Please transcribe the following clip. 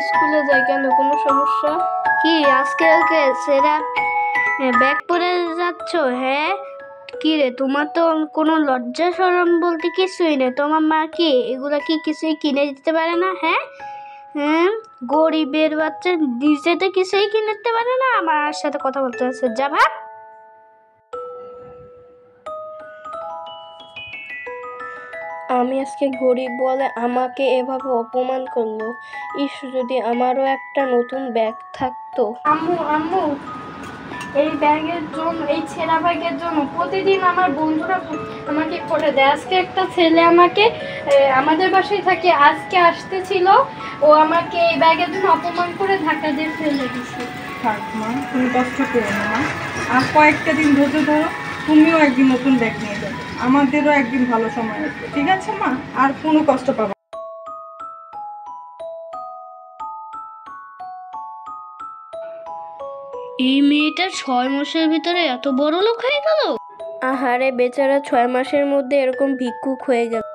স্কুলে যাই কেন, কোনো সমস্যা? কি আজকে সেরা ব্যাগ পরে যাচ্ছ? হ্যাঁ, কি রে, তোমার তো কোনো লজ্জা শরম বলতে কিছুই নেই। তোমার মা কি এগুলা কি কিছুই কিনে দিতে পারে না? হ্যাঁ হ্যাঁ, গরিবের বাচ্চা নিজে তো কিছুই কিনে দিতে পারে না, আমার সাথে কথা বলতে আছে। যা ভাগ। আমি আজকে গরিব বলে আমাকে এভাবে অপমান করলো। ইস, যদি আমারও একটা নতুন ব্যাগ থাকতো। আম্মু আম্মু, এই ব্যাগের জন্য, এই ছেঁড়া ব্যাগের জন্য প্রতিদিন আমার বন্ধুরা আমাকে করে দেয়। আজকে একটা ছেলে আমাকে, আমাদের বাসায় থাকে, আজকে আসতেছিল, ও আমাকে এই ব্যাগের জন্য অপমান করে ধাক্কা দিয়ে ফেলে দিচ্ছে। থাক মা, তুমি কষ্ট করো না মা, আর কয়েকটা দিন ধৈর্য ধরো। তুমিও একদিন নতুন ব্যাগ নিয়ে যাবে, আমাদেরও একদিন ভালো সময় আসবে। ঠিক আছে মা, আর কোনো কষ্ট পাবে না। এই মেয়েটা 6 মাসের ভিতরে এত বড় লোক হয়ে গেল। আহারে বেচারা 6 মাসের মধ্যে এরকম ভিক্ষুক হয়ে গেল।